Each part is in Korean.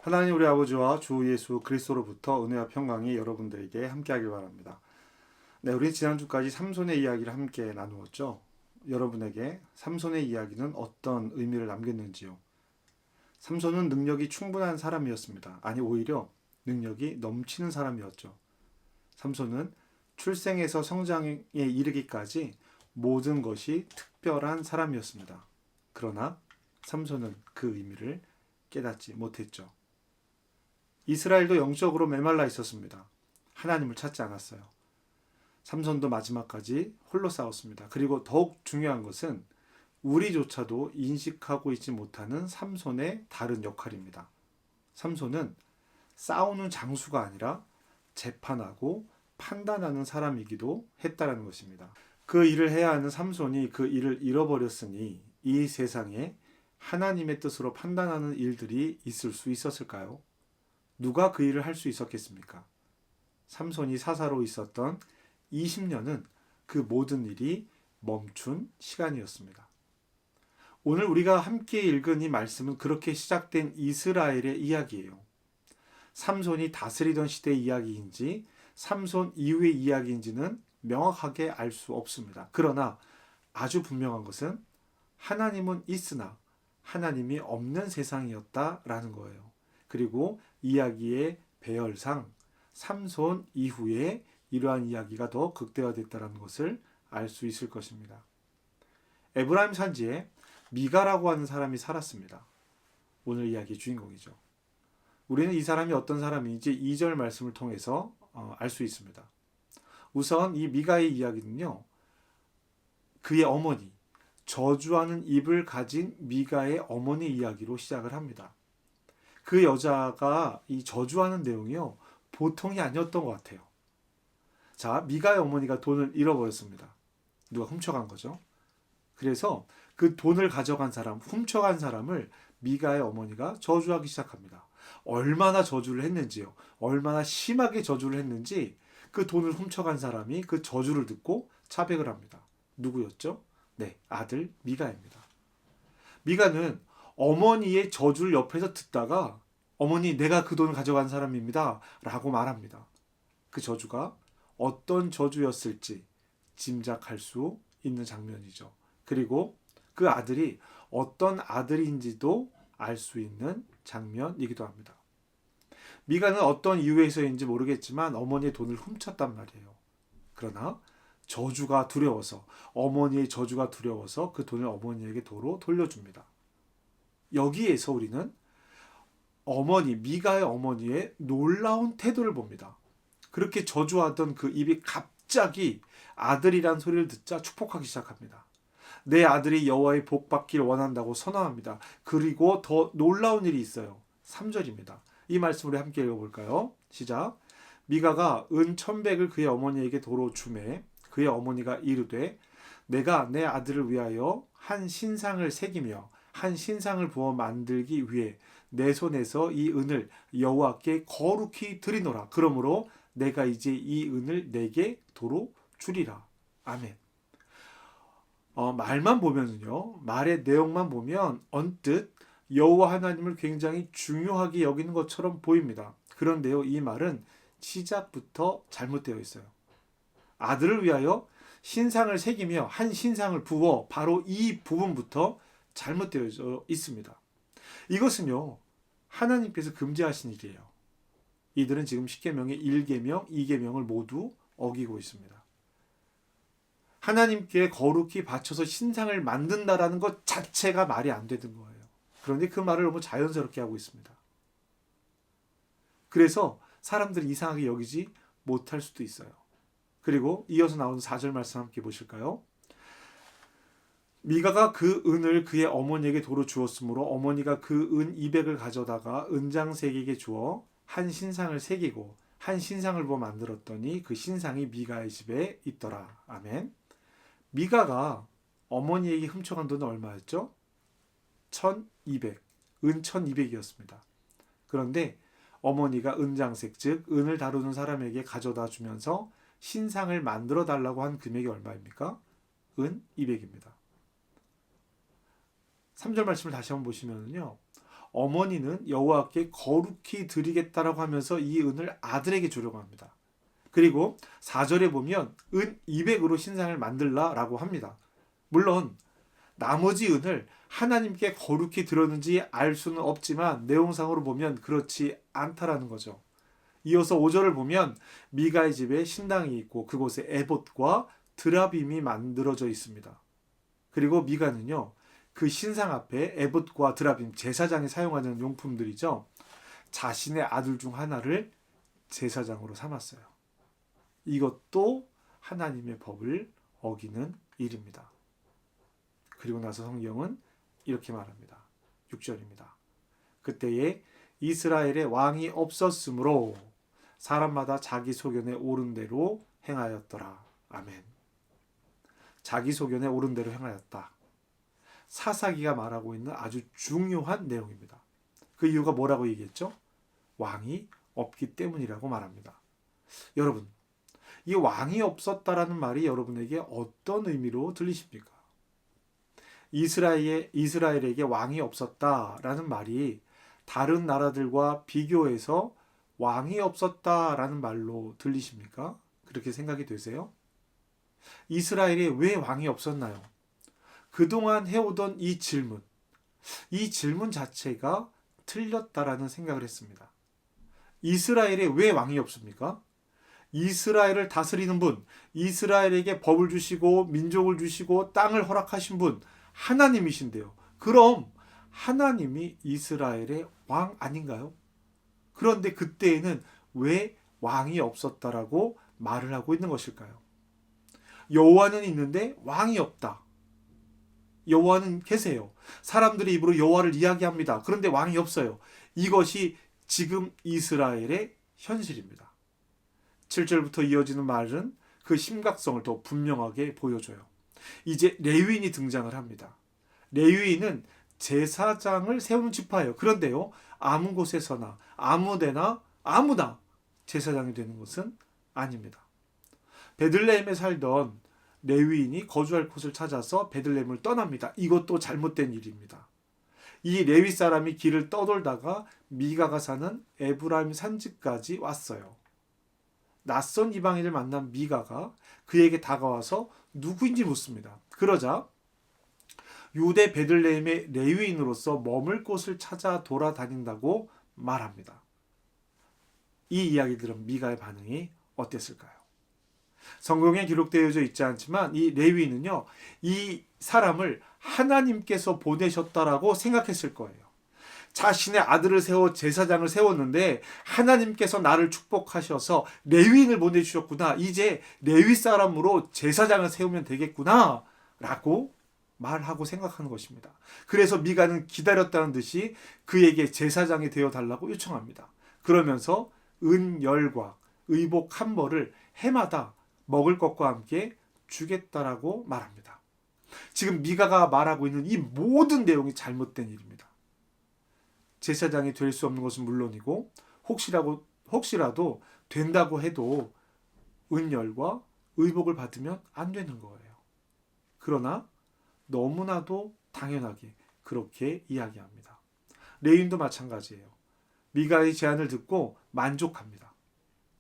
하나님 우리 아버지와 주 예수 그리스도로부터 은혜와 평강이 여러분들에게 함께하길 바랍니다. 네, 우리 지난주까지 삼손의 이야기를 함께 나누었죠. 여러분에게 삼손의 이야기는 어떤 의미를 남겼는지요? 삼손은 능력이 충분한 사람이었습니다. 아니, 오히려 능력이 넘치는 사람이었죠. 삼손은 출생에서 성장에 이르기까지 모든 것이 특별한 사람이었습니다. 그러나 삼손은 그 의미를 깨닫지 못했죠. 이스라엘도 영적으로 메말라 있었습니다. 하나님을 찾지 않았어요. 삼손도 마지막까지 홀로 싸웠습니다. 그리고 더욱 중요한 것은 우리조차도 인식하고 있지 못하는 삼손의 다른 역할입니다. 삼손은 싸우는 장수가 아니라 재판하고 판단하는 사람이기도 했다는 것입니다. 그 일을 해야 하는 삼손이 그 일을 잃어버렸으니 이 세상에 하나님의 뜻으로 판단하는 일들이 있을 수 있었을까요? 누가 그 일을 할 수 있었겠습니까? 삼손이 사사로 있었던 20년은 그 모든 일이 멈춘 시간이었습니다. 오늘 우리가 함께 읽은 이 말씀은 그렇게 시작된 이스라엘의 이야기예요. 삼손이 다스리던 시대의 이야기인지 삼손 이후의 이야기인지는 명확하게 알 수 없습니다. 그러나 아주 분명한 것은 하나님은 있으나 하나님이 없는 세상이었다라는 거예요. 그리고 이야기의 배열상 삼손 이후에 이러한 이야기가 더 극대화됐다는 것을 알 수 있을 것입니다. 에브라임 산지에 미가라고 하는 사람이 살았습니다. 오늘 이야기의 주인공이죠. 우리는 이 사람이 어떤 사람인지 2절 말씀을 통해서 알 수 있습니다. 우선 이 미가의 이야기는요, 그의 어머니, 저주하는 입을 가진 미가의 어머니 이야기로 시작을 합니다. 그 여자가 이 저주하는 내용이요, 보통이 아니었던 것 같아요. 자, 미가의 어머니가 돈을 잃어버렸습니다. 누가 훔쳐간 거죠. 그래서 그 돈을 가져간 사람, 훔쳐간 사람을 미가의 어머니가 저주하기 시작합니다. 얼마나 저주를 했는지요. 얼마나 심하게 저주를 했는지 그 돈을 훔쳐간 사람이 그 저주를 듣고 자백을 합니다. 누구였죠? 네, 아들 미가입니다. 미가는 어머니의 저주를 옆에서 듣다가 어머니, 내가 그 돈을 가져간 사람입니다 라고 말합니다. 그 저주가 어떤 저주였을지 짐작할 수 있는 장면이죠. 그리고 그 아들이 어떤 아들인지도 알 수 있는 장면이기도 합니다. 미가는 어떤 이유에서인지 모르겠지만 어머니의 돈을 훔쳤단 말이에요. 그러나 저주가 두려워서, 어머니의 저주가 두려워서 그 돈을 어머니에게 도로 돌려줍니다. 여기에서 우리는 미가의 어머니의 놀라운 태도를 봅니다. 그렇게 저주하던 그 입이 갑자기 아들이란 소리를 듣자 축복하기 시작합니다. 내 아들이 여호와의 복 받기를 원한다고 선언합니다. 그리고 더 놀라운 일이 있어요. 3절입니다. 이 말씀 우리 함께 읽어볼까요? 시작. 미가가 은 1,100을 그의 어머니에게 도로 주매 그의 어머니가 이르되 내가 내 아들을 위하여 한 신상을 새기며 한 신상을 부어 만들기 위해 내 손에서 이 은을 여호와께 거룩히 드리노라. 그러므로 내가 이제 이 은을 내게 도로 주리라. 아멘. 말만 보면요, 말의 내용만 보면 언뜻 여호와 하나님을 굉장히 중요하게 여기는 것처럼 보입니다. 그런데요, 이 말은 시작부터 잘못되어 있어요. 아들을 위하여 신상을 새기며 한 신상을 부어, 바로 이 부분부터 잘못되어 있습니다. 이것은요, 하나님께서 금지하신 일이에요. 이들은 지금 10계명의 1계명, 2계명을 모두 어기고 있습니다. 하나님께 거룩히 바쳐서 신상을 만든다라는 것 자체가 말이 안 되는 거예요. 그런데 그 말을 너무 자연스럽게 하고 있습니다. 그래서 사람들이 이상하게 여기지 못할 수도 있어요. 그리고 이어서 나오는 4절 말씀 함께 보실까요? 미가가 그 은을 그의 어머니에게 도로 주었으므로 어머니가 그 은 200을 가져다가 은장색에게 주어 한 신상을 새기고 한 신상을 부어 만들었더니 그 신상이 미가의 집에 있더라. 아멘. 미가가 어머니에게 훔쳐간 돈은 얼마였죠? 1,200. 은 1,200이었습니다. 그런데 어머니가 은장색, 즉 은을 다루는 사람에게 가져다 주면서 신상을 만들어 달라고 한 금액이 얼마입니까? 은 200입니다. 3절 말씀을 다시 한번 보시면요, 어머니는 여호와께 거룩히 드리겠다라고 하면서 이 은을 아들에게 주려고 합니다. 그리고 4절에 보면 은 200으로 신상을 만들라라고 합니다. 물론 나머지 은을 하나님께 거룩히 드렸는지 알 수는 없지만 내용상으로 보면 그렇지 않다라는 거죠. 이어서 5절을 보면 미가의 집에 신당이 있고 그곳에 에봇과 드라빔이 만들어져 있습니다. 그리고 미가는요, 그 신상 앞에 에봇과 드라빔, 제사장이 사용하는 용품들이죠. 자신의 아들 중 하나를 제사장으로 삼았어요. 이것도 하나님의 법을 어기는 일입니다. 그리고 나서 성경은 이렇게 말합니다. 6절입니다. 그때에 이스라엘에 왕이 없었으므로 사람마다 자기 소견에 오른 대로 행하였더라. 아멘. 자기 소견에 오른 대로 행하였다. 사사기가 말하고 있는 아주 중요한 내용입니다. 그 이유가 뭐라고 얘기했죠? 왕이 없기 때문이라고 말합니다. 여러분, 이 왕이 없었다라는 말이 여러분에게 어떤 의미로 들리십니까? 이스라엘에게 왕이 없었다라는 말이 다른 나라들과 비교해서 왕이 없었다라는 말로 들리십니까? 그렇게 생각이 되세요? 이스라엘에 왜 왕이 없었나요? 그동안 해오던 이 질문 자체가 틀렸다라는 생각을 했습니다. 이스라엘에 왜 왕이 없습니까? 이스라엘을 다스리는 분, 이스라엘에게 법을 주시고 민족을 주시고 땅을 허락하신 분, 하나님이신데요. 그럼 하나님이 이스라엘의 왕 아닌가요? 그런데 그때에는 왜 왕이 없었다라고 말을 하고 있는 것일까요? 여호와는 있는데 왕이 없다. 여호와는 계세요. 사람들의 입으로 여호와를 이야기합니다. 그런데 왕이 없어요. 이것이 지금 이스라엘의 현실입니다. 7절부터 이어지는 말은 그 심각성을 더 분명하게 보여줘요. 이제 레위인이 등장을 합니다. 레위인은 제사장을 세우는 지파예요. 그런데요, 아무 곳에서나 아무데나 아무나 제사장이 되는 것은 아닙니다. 베들레헴에 살던 레위인이 거주할 곳을 찾아서 베들레헴을 떠납니다. 이것도 잘못된 일입니다. 이 레위 사람이 길을 떠돌다가 미가가 사는 에브라임 산지까지 왔어요. 낯선 이방인을 만난 미가가 그에게 다가와서 누구인지 묻습니다. 그러자 유대 베들레헴의 레위인으로서 머물 곳을 찾아 돌아다닌다고 말합니다. 이 이야기 들은 미가의 반응이 어땠을까요? 성경에 기록되어져 있지 않지만 이 레위인은요, 이 사람을 하나님께서 보내셨다라고 생각했을 거예요. 자신의 아들을 세워 제사장을 세웠는데 하나님께서 나를 축복하셔서 레위인을 보내주셨구나. 이제 레위 사람으로 제사장을 세우면 되겠구나 라고 말하고 생각하는 것입니다. 그래서 미가는 기다렸다는 듯이 그에게 제사장이 되어달라고 요청합니다. 그러면서 은열과 의복 한 벌을 해마다 먹을 것과 함께 주겠다라고 말합니다. 지금 미가가 말하고 있는 이 모든 내용이 잘못된 일입니다. 제사장이 될 수 없는 것은 물론이고 혹시라도 된다고 해도 은열과 의복을 받으면 안 되는 거예요. 그러나 너무나도 당연하게 그렇게 이야기합니다. 레위인도 마찬가지예요. 미가의 제안을 듣고 만족합니다.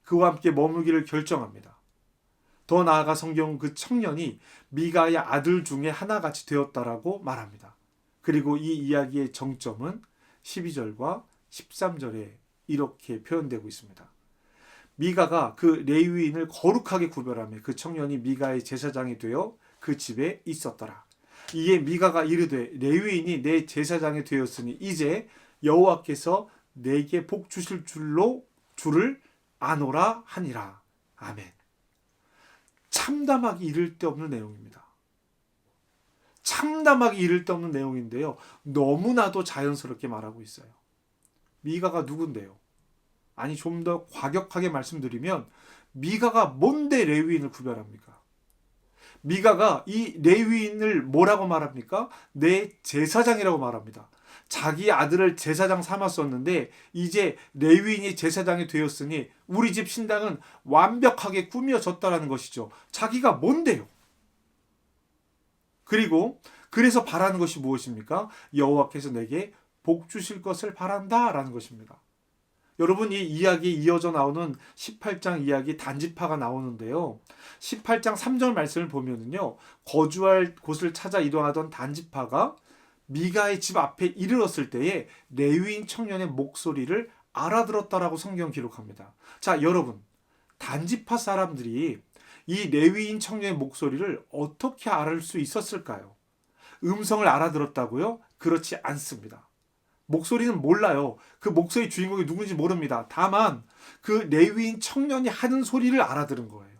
그와 함께 머물기를 결정합니다. 더 나아가 성경은 그 청년이 미가의 아들 중에 하나같이 되었다라고 말합니다. 그리고 이 이야기의 정점은 12절과 13절에 이렇게 표현되고 있습니다. 미가가 그 레위인을 거룩하게 구별하며 그 청년이 미가의 제사장이 되어 그 집에 있었더라. 이에 미가가 이르되 레위인이 내 제사장이 되었으니 이제 여호와께서 내게 복 주실 줄을 아노라 하니라. 아멘. 참담하기 이를 데 없는 내용입니다. 참담하기 이를 데 없는 내용인데요. 너무나도 자연스럽게 말하고 있어요. 미가가 누군데요? 아니, 좀 더 과격하게 말씀드리면 미가가 뭔데 레위인을 구별합니까? 미가가 이 레위인을 뭐라고 말합니까? 내 제사장이라고 말합니다. 자기 아들을 제사장 삼았었는데 이제 레위인이 제사장이 되었으니 우리 집 신당은 완벽하게 꾸며졌다라는 것이죠. 자기가 뭔데요? 그리고 그래서 바라는 것이 무엇입니까? 여호와께서 내게 복 주실 것을 바란다라는 것입니다. 여러분, 이 이야기에 이어져 나오는 18장 이야기 단지파가 나오는데요. 18장 3절 말씀을 보면은요. 거주할 곳을 찾아 이동하던 단지파가 미가의 집 앞에 이르렀을 때에 레위인 청년의 목소리를 알아들었다라고 성경 기록합니다. 자, 여러분, 단지파 사람들이 이 레위인 청년의 목소리를 어떻게 알을 수 있었을까요? 음성을 알아들었다고요? 그렇지 않습니다. 목소리는 몰라요. 그 목소리 주인공이 누군지 모릅니다. 다만 그 레위인 청년이 하는 소리를 알아들은 거예요.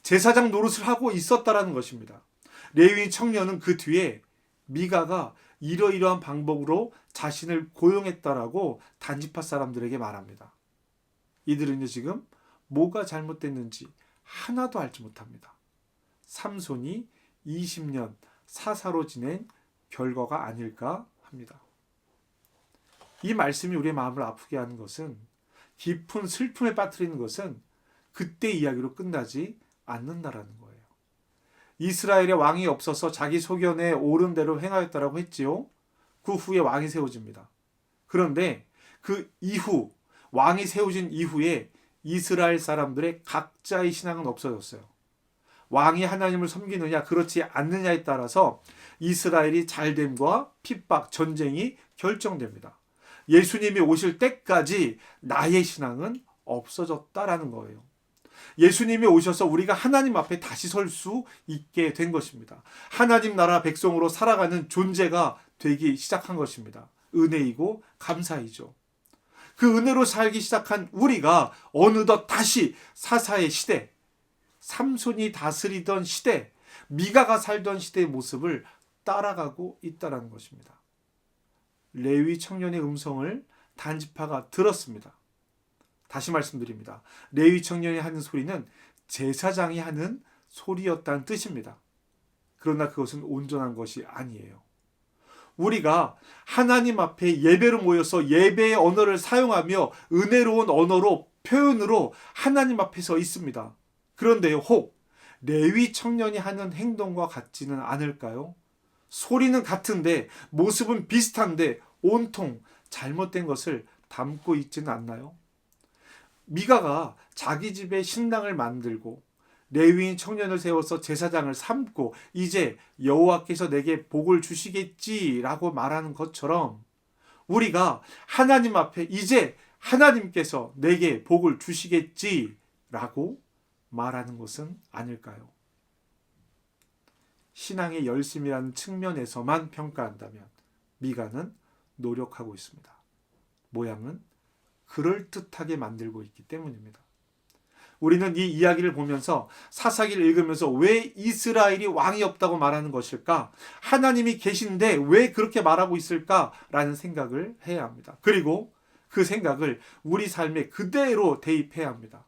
제사장 노릇을 하고 있었다라는 것입니다. 레위인 청년은 그 뒤에 미가가 이러이러한 방법으로 자신을 고용했다라고 단지파 사람들에게 말합니다. 이들은요, 지금 뭐가 잘못됐는지 하나도 알지 못합니다. 삼손이 20년 사사로 지낸 결과가 아닐까 합니다. 이 말씀이 우리의 마음을 아프게 하는 것은, 깊은 슬픔에 빠뜨리는 것은 그때 이야기로 끝나지 않는다라는 거예요. 이스라엘의 왕이 없어서 자기 소견에 옳은 대로 행하였다라고 했지요. 그 후에 왕이 세워집니다. 그런데 그 이후, 왕이 세워진 이후에 이스라엘 사람들의 각자의 신앙은 없어졌어요. 왕이 하나님을 섬기느냐 그렇지 않느냐에 따라서 이스라엘이 잘됨과 핍박, 전쟁이 결정됩니다. 예수님이 오실 때까지 나의 신앙은 없어졌다라는 거예요. 예수님이 오셔서 우리가 하나님 앞에 다시 설 수 있게 된 것입니다. 하나님 나라 백성으로 살아가는 존재가 되기 시작한 것입니다. 은혜이고 감사이죠. 그 은혜로 살기 시작한 우리가 어느덧 다시 사사의 시대, 삼손이 다스리던 시대, 미가가 살던 시대의 모습을 따라가고 있다는 것입니다. 레위 청년의 음성을 단지파가 들었습니다. 다시 말씀드립니다. 레위 청년이 하는 소리는 제사장이 하는 소리였다는 뜻입니다. 그러나 그것은 온전한 것이 아니에요. 우리가 하나님 앞에 예배로 모여서 예배의 언어를 사용하며 은혜로운 언어로, 표현으로 하나님 앞에 서 있습니다. 그런데 혹 레위 청년이 하는 행동과 같지는 않을까요? 소리는 같은데, 모습은 비슷한데 온통 잘못된 것을 담고 있지는 않나요? 미가가 자기 집에 신당을 만들고 레위인 청년을 세워서 제사장을 삼고 이제 여호와께서 내게 복을 주시겠지라고 말하는 것처럼, 우리가 하나님 앞에 이제 하나님께서 내게 복을 주시겠지라고 말하는 것은 아닐까요? 신앙의 열심이라는 측면에서만 평가한다면 미가는 노력하고 있습니다. 모양은 그럴듯하게 만들고 있기 때문입니다. 우리는 이 이야기를 보면서, 사사기를 읽으면서 왜 이스라엘이 왕이 없다고 말하는 것일까? 하나님이 계신데 왜 그렇게 말하고 있을까라는 생각을 해야 합니다. 그리고 그 생각을 우리 삶에 그대로 대입해야 합니다.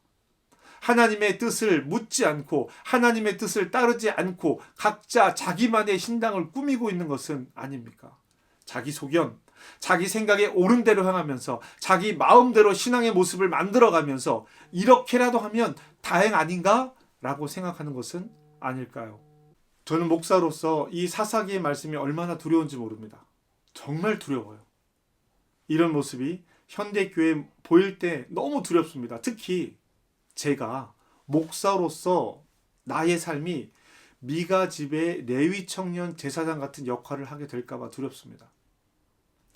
하나님의 뜻을 묻지 않고 하나님의 뜻을 따르지 않고 각자 자기만의 신당을 꾸미고 있는 것은 아닙니까? 자기 소견, 자기 생각에 옳은 대로 행하면서 자기 마음대로 신앙의 모습을 만들어가면서 이렇게라도 하면 다행 아닌가? 라고 생각하는 것은 아닐까요? 저는 목사로서 이 사사기의 말씀이 얼마나 두려운지 모릅니다. 정말 두려워요. 이런 모습이 현대교회에 보일 때 너무 두렵습니다. 특히 제가 목사로서 나의 삶이 미가 집의 레위 청년 제사장 같은 역할을 하게 될까 봐 두렵습니다.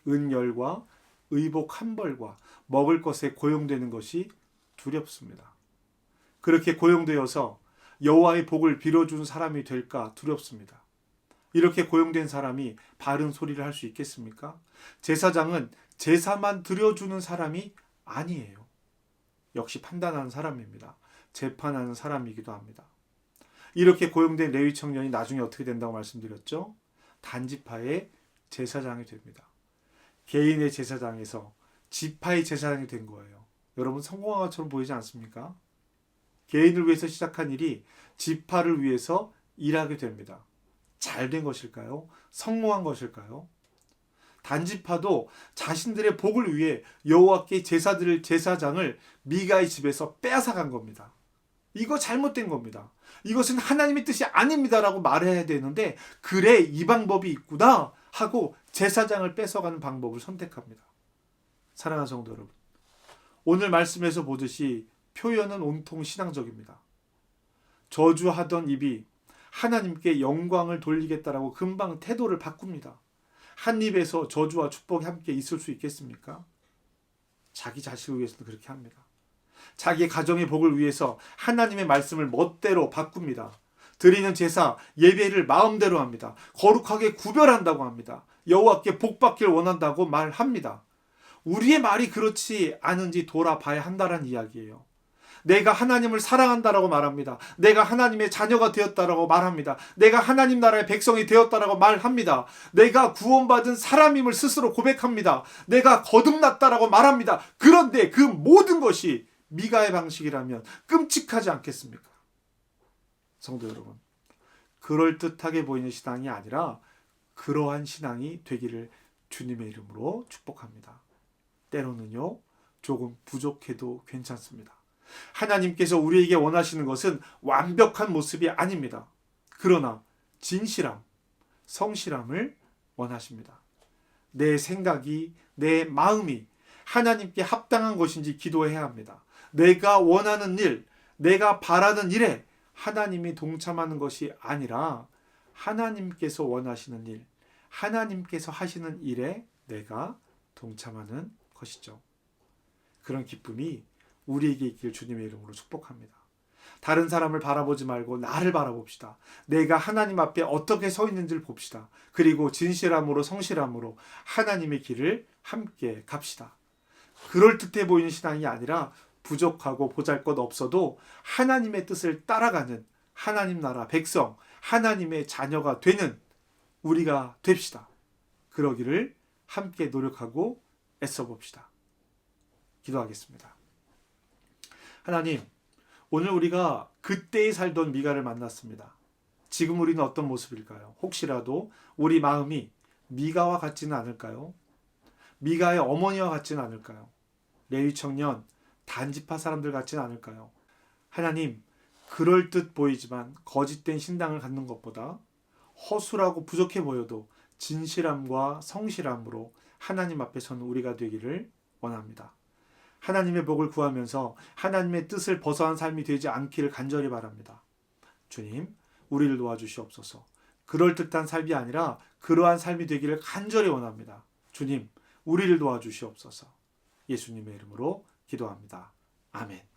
은열과 의복 한 벌과 먹을 것에 고용되는 것이 두렵습니다. 그렇게 고용되어서 여호와의 복을 빌어준 사람이 될까 두렵습니다. 이렇게 고용된 사람이 바른 소리를 할 수 있겠습니까? 제사장은 제사만 드려주는 사람이 아니에요. 역시 판단하는 사람입니다. 재판하는 사람이기도 합니다. 이렇게 고용된 레위 청년이 나중에 어떻게 된다고 말씀드렸죠? 단지파의 제사장이 됩니다. 개인의 제사장에서 지파의 제사장이 된 거예요. 여러분, 성공한 것처럼 보이지 않습니까? 개인을 위해서 시작한 일이 지파를 위해서 일하게 됩니다. 잘 된 것일까요? 성공한 것일까요? 단지파도 자신들의 복을 위해 여호와께 제사드릴 제사장을 미가의 집에서 빼앗아간 겁니다. 이거 잘못된 겁니다. 이것은 하나님의 뜻이 아닙니다라고 말해야 되는데, 그래 이 방법이 있구나 하고 제사장을 뺏어가는 방법을 선택합니다. 사랑하는 성도 여러분, 오늘 말씀에서 보듯이 표현은 온통 신앙적입니다. 저주하던 입이 하나님께 영광을 돌리겠다라고 금방 태도를 바꿉니다. 한 입에서 저주와 축복이 함께 있을 수 있겠습니까? 자기 자식을 위해서도 그렇게 합니다. 자기 가정의 복을 위해서 하나님의 말씀을 멋대로 바꿉니다. 드리는 제사, 예배를 마음대로 합니다. 거룩하게 구별한다고 합니다. 여호와께 복받기를 원한다고 말합니다. 우리의 말이 그렇지 않은지 돌아봐야 한다는 이야기예요. 내가 하나님을 사랑한다라고 말합니다. 내가 하나님의 자녀가 되었다라고 말합니다. 내가 하나님 나라의 백성이 되었다라고 말합니다. 내가 구원받은 사람임을 스스로 고백합니다. 내가 거듭났다라고 말합니다. 그런데 그 모든 것이 미가의 방식이라면 끔찍하지 않겠습니까? 성도 여러분, 그럴듯하게 보이는 신앙이 아니라 그러한 신앙이 되기를 주님의 이름으로 축복합니다. 때로는요, 조금 부족해도 괜찮습니다. 하나님께서 우리에게 원하시는 것은 완벽한 모습이 아닙니다. 그러나 진실함, 성실함을 원하십니다. 내 생각이, 내 마음이 하나님께 합당한 것인지 기도해야 합니다. 내가 원하는 일, 내가 바라는 일에 하나님이 동참하는 것이 아니라 하나님께서 원하시는 일, 하나님께서 하시는 일에 내가 동참하는 것이죠. 그런 기쁨이 우리에게 있길 주님의 이름으로 축복합니다. 다른 사람을 바라보지 말고 나를 바라봅시다. 내가 하나님 앞에 어떻게 서 있는지를 봅시다. 그리고 진실함으로 성실함으로 하나님의 길을 함께 갑시다. 그럴듯해 보이는 신앙이 아니라 부족하고 보잘것없어도 하나님의 뜻을 따라가는 하나님 나라 백성, 하나님의 자녀가 되는 우리가 됩시다. 그러기를 함께 노력하고 애써봅시다. 기도하겠습니다. 하나님, 오늘 우리가 그때에 살던 미가를 만났습니다. 지금 우리는 어떤 모습일까요? 혹시라도 우리 마음이 미가와 같지는 않을까요? 미가의 어머니와 같지는 않을까요? 레위 청년, 단지파 사람들 같지는 않을까요? 하나님, 그럴듯 보이지만 거짓된 신당을 갖는 것보다 허술하고 부족해 보여도 진실함과 성실함으로 하나님 앞에 서는 우리가 되기를 원합니다. 하나님의 복을 구하면서 하나님의 뜻을 벗어난 삶이 되지 않기를 간절히 바랍니다. 주님, 우리를 도와주시옵소서. 그럴듯한 삶이 아니라 그러한 삶이 되기를 간절히 원합니다. 주님, 우리를 도와주시옵소서. 예수님의 이름으로 기도합니다. 아멘.